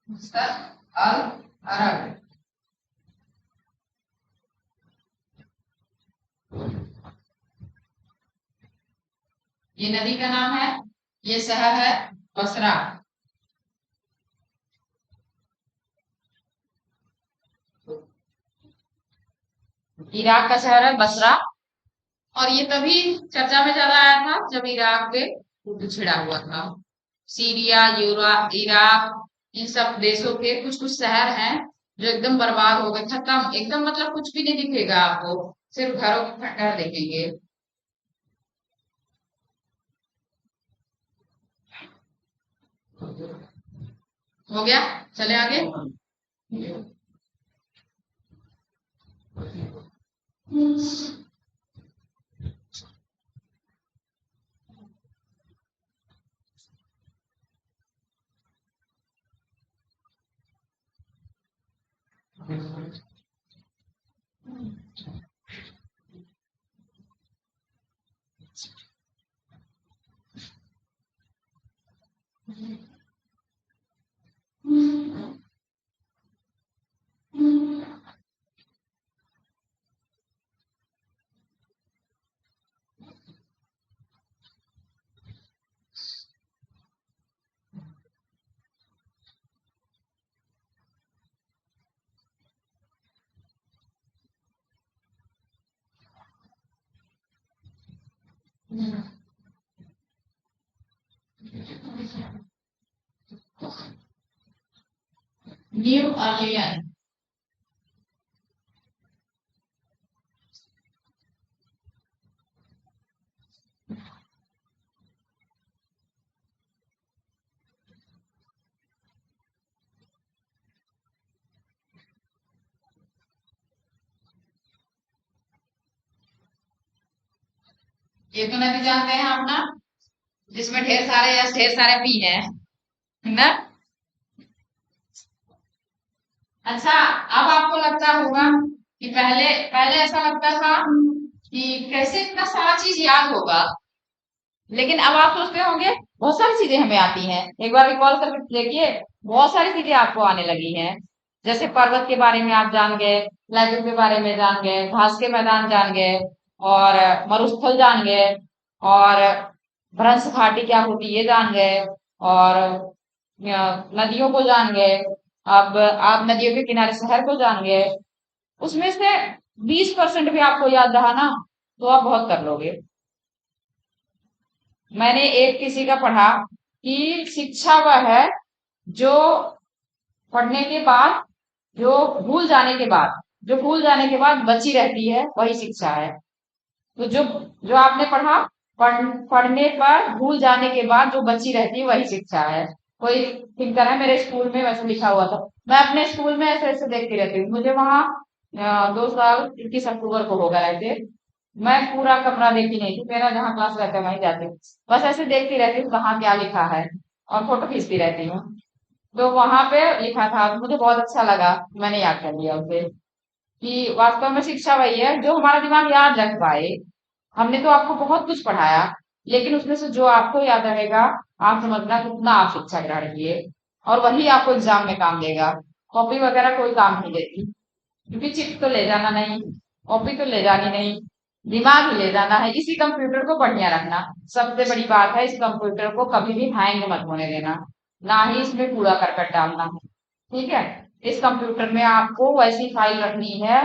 मिस्टर अल अरब। ये नदी का नाम है, ये शहर है बसरा। इराक का शहर है बसरा। और ये तभी चर्चा में ज्यादा आया था जब इराक पे युद्ध छिड़ा हुआ था। सीरिया, इराक, इन सब देशों के कुछ कुछ शहर हैं जो एकदम बर्बाद हो गए, खत्म एकदम, मतलब कुछ भी नहीं दिखेगा आपको, सिर्फ घरों के खंडहर दिखेंगे। हो गया, चले आगे। न्यू अर्लियन। ये तो नदी जानते हैं आप ना, जिसमें ढेर सारे पी है ना। अच्छा, अब आपको लगता होगा कि पहले पहले ऐसा लगता था कि कैसे इतना सारा चीज याद होगा, लेकिन अब आप सोचते होंगे बहुत सारी चीजें हमें आती हैं। एक बार रिकॉल करके देखिए, बहुत सारी चीजें आपको आने लगी हैं। जैसे पर्वत के बारे में आप जान गए, प्लेटो के बारे में जान गए, घास के मैदान जान गए, और मरुस्थल जान गए, और भ्रंश घाटी क्या होती ये जान गए, और नदियों को जान गए। अब आप नदियों के किनारे शहर को जान गए। उसमें से 20% भी आपको याद रहा ना, तो आप बहुत कर लोगे। मैंने एक किसी का पढ़ा कि शिक्षा वह है जो पढ़ने के बाद, जो भूल जाने के बाद बची रहती है, वही शिक्षा है। तो जो जो आपने पढ़ा, पढ़ने पर भूल जाने के बाद जो बची रहती है वही शिक्षा है। कोई थिंकर है मेरे स्कूल में, वैसे लिखा हुआ था। मैं अपने स्कूल में ऐसे ऐसे देखती रहती हूँ। मुझे वहां 2 साल 21 अक्टूबर को हो गए थे। मैं पूरा कमरा देखती नहीं थी, मेरा जहाँ क्लास रहता है वहीं जाती हूँ। बस ऐसे देखती रहती हूँ कहाँ क्या लिखा है, और फोटो खींचती रहती हूँ। तो वहां पे लिखा था, मुझे बहुत अच्छा लगा, मैंने याद कर लिया उसे, कि वास्तव में शिक्षा वही है जो हमारा दिमाग याद रख पाए। हमने तो आपको बहुत कुछ पढ़ाया, लेकिन उसमें से जो आपको याद रहेगा, आप समझना कितना आप शिक्षा ग्रहण किए, और वही आपको एग्जाम में काम देगा। कॉपी वगैरह कोई काम नहीं देती, क्योंकि चिट तो ले जाना नहीं, कॉपी तो ले जानी नहीं, दिमाग ही ले जाना है। इसी कंप्यूटर को बढ़िया रखना सबसे बड़ी बात है। इस कंप्यूटर को कभी भी हैंग मत होने देना, ना ही इसमें कूड़ा करकट डालना है। ठीक है, इस कंप्यूटर में आपको वैसी फाइल रखनी है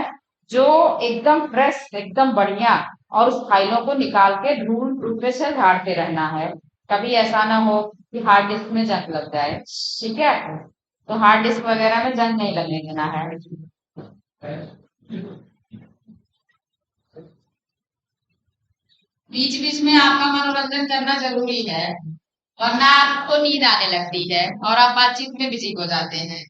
जो एकदम फ्रेश, एकदम बढ़िया, और उस फाइलों को निकाल के धूल धूल से झाड़ते रहना है। कभी ऐसा ना हो कि हार्ड डिस्क में जंग लग जाए। ठीक है, तो हार्ड डिस्क वगैरह में जंग नहीं लगने देना है। बीच बीच में आपका मनोरंजन करना जरूरी है, वरना आपको नींद आने लगती है और आप बातचीत में बिजी हो जाते हैं।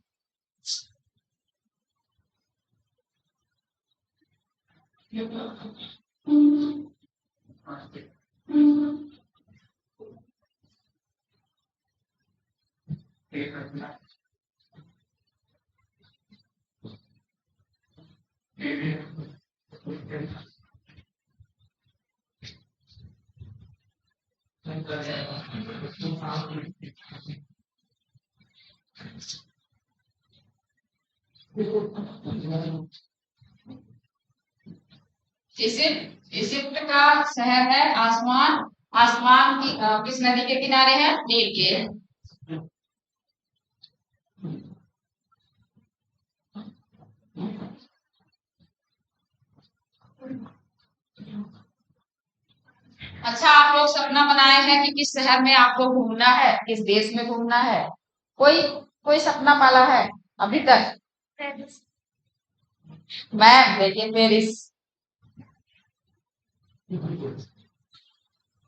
इजिप्ट इजिप्ट का शहर है आसमान। आसमान की किस नदी के किनारे है? नील के। अच्छा, आप लोग सपना बनाए हैं कि किस शहर में आपको घूमना है, किस देश में घूमना है? कोई कोई सपना पाला है अभी तक? पेरिस। मैं देखिए पेरिस।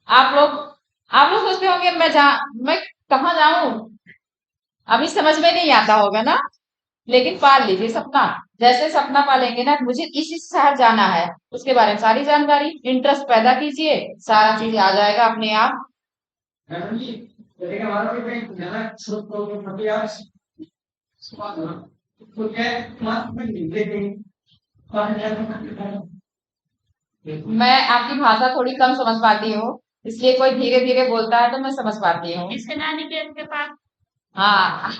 आप लोग सोचते होंगे मैं कहाँ जाऊं? अभी समझ में नहीं आता होगा ना, लेकिन पाल लीजिए सपना। जैसे सपना पालेंगे ना, मुझे इस शहर जाना है, उसके बारे में सारी जानकारी, इंटरेस्ट पैदा कीजिए, सारा चीज आ जाएगा अपने आप। मैडम जी, जैसे कि हमारा भी कहीं जाना है, तो कभी आप तो क्या मात्र में मिलते कहीं बाहर जाना मैं आपकी भाषा थोड़ी कम समझ पाती हूँ, इसलिए कोई धीरे धीरे बोलता है तो मैं समझ पाती हूँ। इसके नानिकेत के पास। हाँ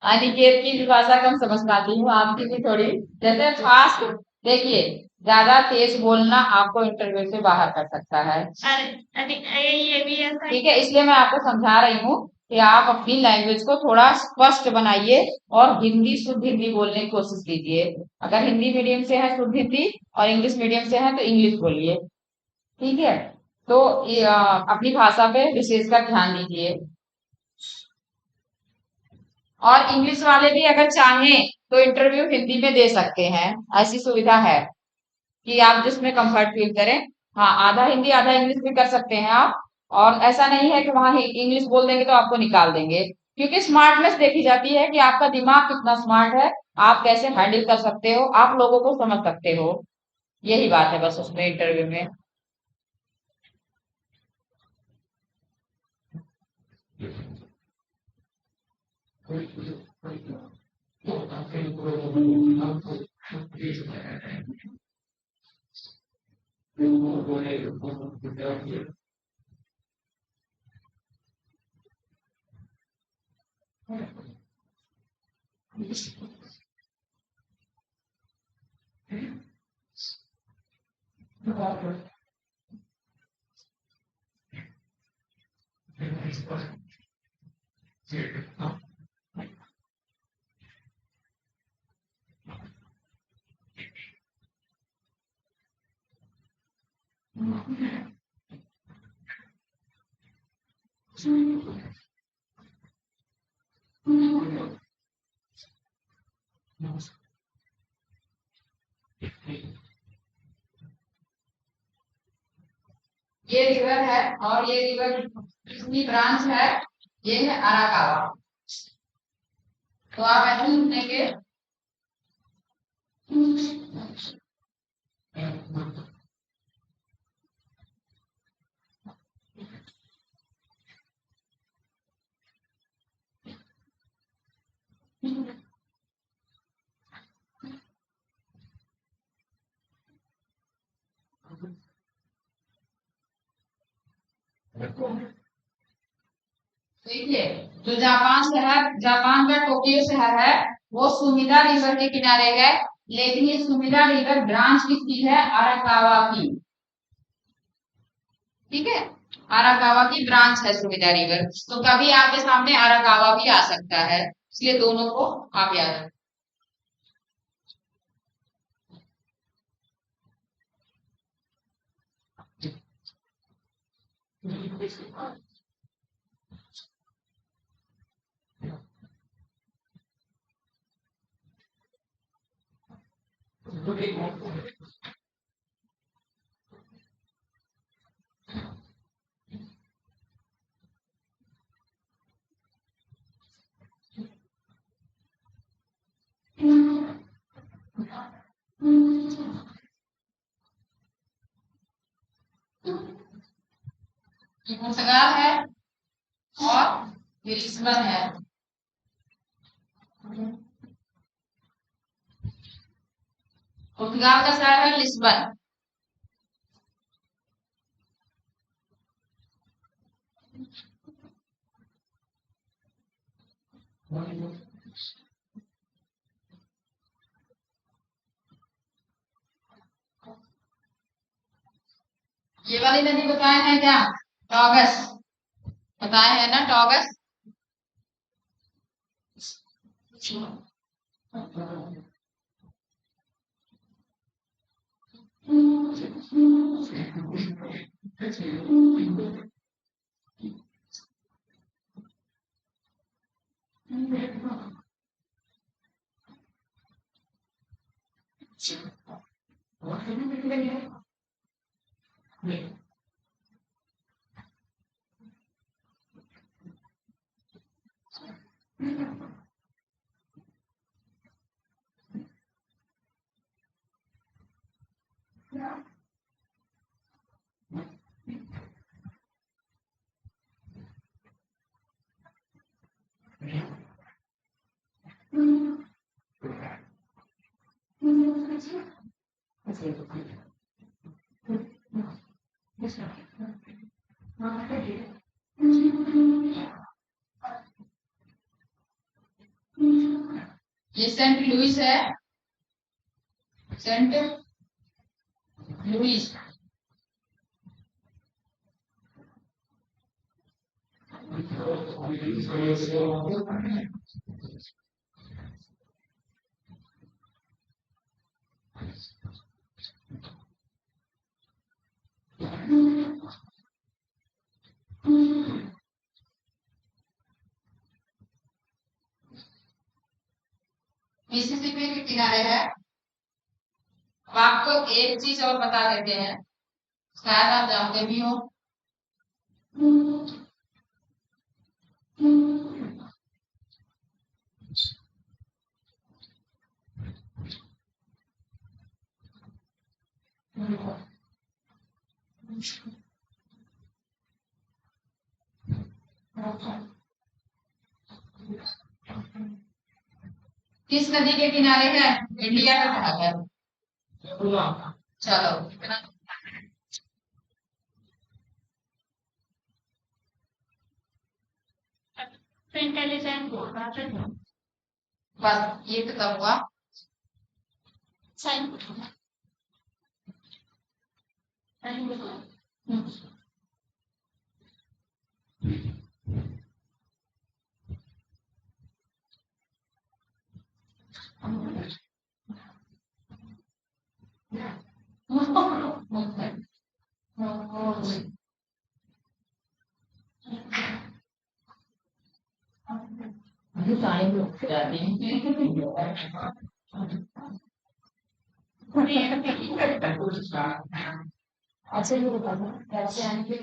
अनिकेत की भी भाषा कम समझ पाती हूँ, आपकी भी थोड़ी। जैसे फास्ट, देखिए, ज्यादा तेज बोलना आपको इंटरव्यू से बाहर कर सकता है। अरे ये भी ऐसा ठीक है, इसलिए मैं आपको समझा रही हूँ कि आप अपनी लैंग्वेज को थोड़ा स्पष्ट बनाइए और हिंदी, शुद्ध हिंदी बोलने की कोशिश कीजिए। अगर हिंदी मीडियम से है शुद्ध हिंदी, और इंग्लिश मीडियम से है तो इंग्लिश बोलिए। ठीक है, तो अपनी भाषा पे विशेषकर ध्यान दीजिए। और इंग्लिश वाले भी अगर चाहें तो इंटरव्यू हिंदी में दे सकते हैं, ऐसी सुविधा है कि आप जिसमें कंफर्ट फील करें। हाँ, आधा हिंदी आधा इंग्लिश भी कर सकते हैं आप। और ऐसा नहीं है कि वहां इंग्लिश बोल देंगे तो आपको निकाल देंगे, क्योंकि स्मार्टनेस देखी जाती है कि आपका दिमाग कितना स्मार्ट है, आप कैसे हैंडल कर सकते हो, आप लोगों को समझ सकते हो। यही बात है बस उसमें, इंटरव्यू में। ये रिवर है, और ये रिवर किसकी ब्रांच है? ये है अराकावा। तो आप ऐसे लिखेंगे, देखिए, जो जापान का टोक्यो शहर है, वो सुमिदा रिवर के किनारे है। लेकिन ये सुमिदा रिवर ब्रांच किसकी है? अराकावा की। ठीक है, अराकावा की ब्रांच है सुमिदा रिवर। तो कभी आपके सामने अराकावा भी आ सकता है, इसलिए दोनों को आप याद रखें। पुर्तगाल है और ये लिस्बन है। पुर्तगाल का शहर है लिस्बन। ये वाली नदी बताए हैं क्या? टॉगस बताए हैं ना, टॉगस। ये सेंट लुइस है, सेंट लुइस। मिसिसिपी के किनारे है। अब आपको एक चीज और बता देते हैं, शायद आप जानते भी हो। किस नदी के किनारे है? इंडिया का भाग है। चलो इंटेलिजेंट होगा बस ये खत्म हुआ। साइन अच्छा ये बता दो कैसे आएंगे।